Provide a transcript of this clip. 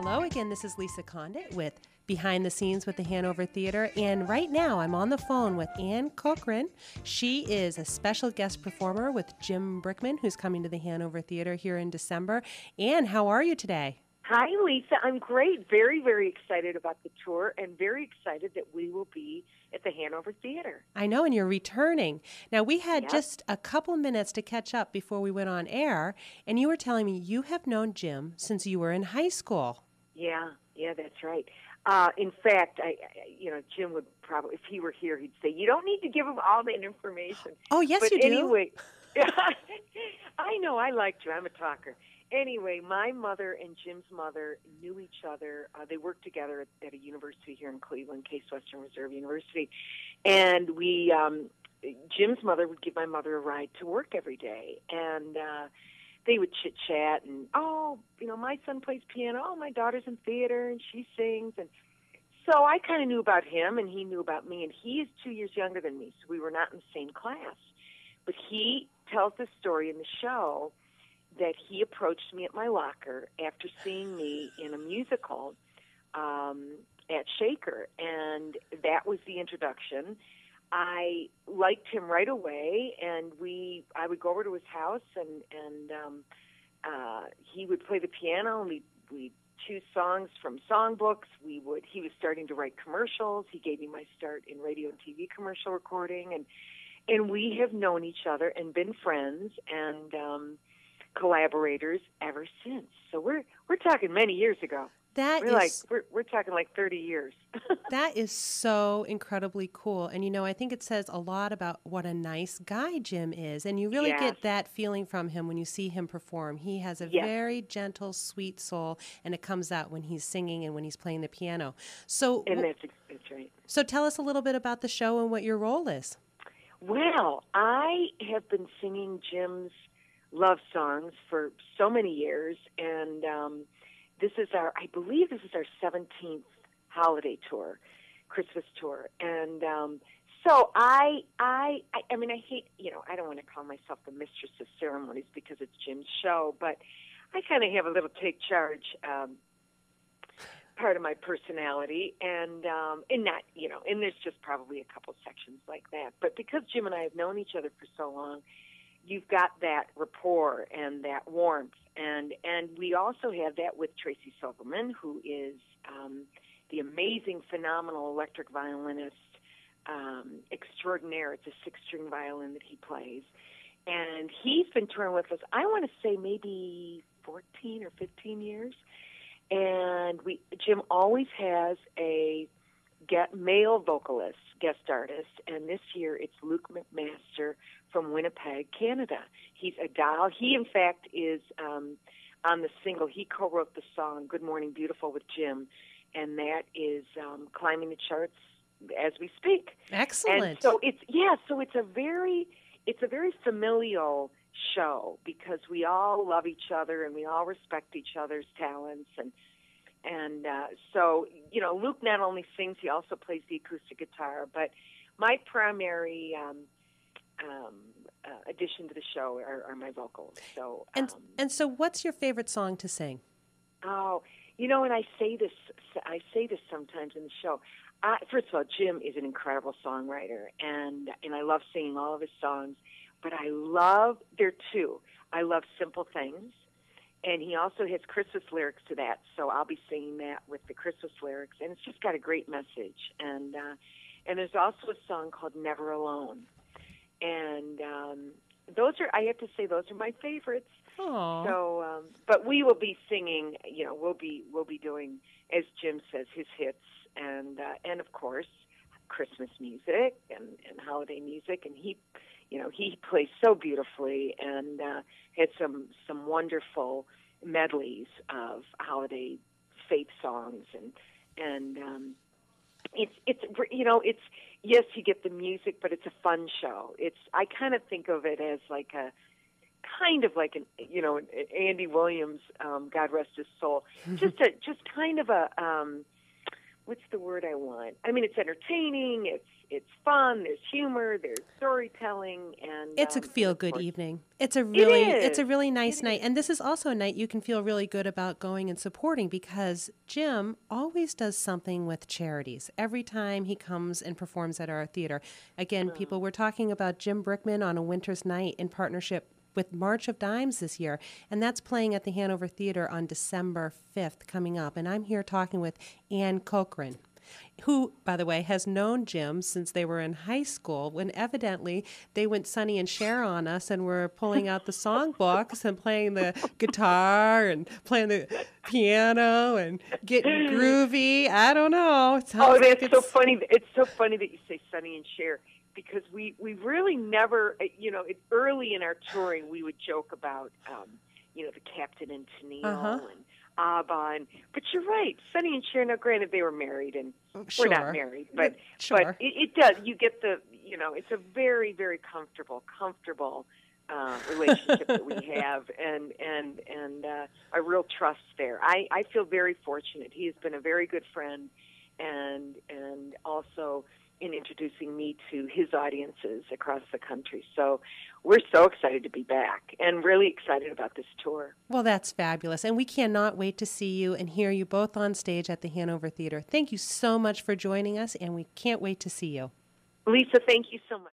Hello again, this is Lisa Condit with Behind the Scenes with the Hanover Theater, and right now I'm on the phone with Anne Cochran. She is a special guest performer with Jim Brickman, who's coming to the Hanover Theater here in December. Anne, how are you today? Hi, Lisa. I'm great. Very, very excited about the tour and very excited that we will be at the Hanover Theater. I know, and you're returning. Now, we had just a couple minutes to catch up before we went on air, and you were telling me you have known Jim since you were in high school. Yeah, that's right. In fact, Jim would probably, if he were here, he'd say, you don't need to give him all that information. Oh, yes, but you do. Anyway, I know, I like you. I'm a talker. Anyway, my mother and Jim's mother knew each other. They worked together at a university here in Cleveland, Case Western Reserve University. And Jim's mother would give my mother a ride to work every day. And they would chit-chat and, my son plays piano. Oh, my daughter's in theater and she sings. And so I kind of knew about him and he knew about me. And he is 2 years younger than me, so we were not in the same class. But he tells the story in the show that he approached me at my locker after seeing me in a musical at Shaker, and that was the introduction. I liked him right away, and I would go over to his house, and he would play the piano, and we'd choose songs from songbooks. He was starting to write commercials. He gave me my start in radio and TV commercial recording, and we have known each other and been friends, and collaborators ever since. So we're talking many years ago. We're talking like 30 years. That is so incredibly cool. And I think it says a lot about what a nice guy Jim is. And you really get that feeling from him when you see him perform. He has a very gentle, sweet soul, and it comes out when he's singing and when he's playing the piano. So that's right. So tell us a little bit about the show and what your role is. Well, I have been singing Jim's love songs for so many years, and I believe this is our 17th holiday tour, Christmas tour, and so I hate, I don't want to call myself the mistress of ceremonies because it's Jim's show, but I kind of have a little take charge part of my personality, and not, and there's just probably a couple sections like that, but because Jim and I have known each other for so long, you've got that rapport and that warmth. And we also have that with Tracy Silverman, who is the amazing, phenomenal electric violinist extraordinaire. It's a 6-string violin that he plays. And he's been touring with us, I want to say maybe 14 or 15 years. And Jim always has a male vocalist, guest artist, and this year it's Luke McMaster from Winnipeg, Canada. He's a doll. He, in fact, is on the single. He co-wrote the song "Good Morning Beautiful" with Jim, and that is climbing the charts as we speak. Excellent. And so it's a very familial show because we all love each other and we all respect each other's talents and so, Luke not only sings, he also plays the acoustic guitar, but my primary addition to the show are my vocals. So, and so what's your favorite song to sing? Oh, and I say this sometimes in the show. First of all, Jim is an incredible songwriter, and I love singing all of his songs, but there are two. I love Simple Things. And he also has Christmas lyrics to that, so I'll be singing that with the Christmas lyrics, and it's just got a great message. And there's also a song called "Never Alone," and I have to say, those are my favorites. Aww. So, but we will be singing. We'll be doing, as Jim says, his hits, and of course, Christmas music and holiday music, and he plays so beautifully and had some wonderful medleys of holiday faith songs and it's yes, you get the music, but it's a fun show. I kind of think of it as like an Andy Williams, God rest his soul, just kind of a what's the word I want? I mean, it's entertaining, it's fun, there's humor, there's storytelling, and it's a feel-good evening. It's a really nice night. And this is also a night you can feel really good about going and supporting, because Jim always does something with charities every time he comes and performs at our theater. Again, people, we're talking about Jim Brickman on a winter's night in partnership with March of Dimes this year, and that's playing at the Hanover Theater on December 5th coming up. And I'm here talking with Anne Cochran, who, by the way, has known Jim since they were in high school, when evidently they went Sonny and Cher on us and were pulling out the songbooks and playing the guitar and playing the piano and getting groovy. I don't know. That's so funny. It's so funny that you say Sonny and Cher, because we really never, early in our touring, we would joke about, the Captain and Tennille and ABBA. But you're right, Sonny and Cher, now granted they were married, and we're not married, but it does. You get it's a very, very comfortable relationship that we have, and a real trust there. I feel very fortunate. He has been a very good friend, and also in introducing me to his audiences across the country. So we're so excited to be back and really excited about this tour. Well, that's fabulous. And we cannot wait to see you and hear you both on stage at the Hanover Theater. Thank you so much for joining us, and we can't wait to see you. Lisa, thank you so much.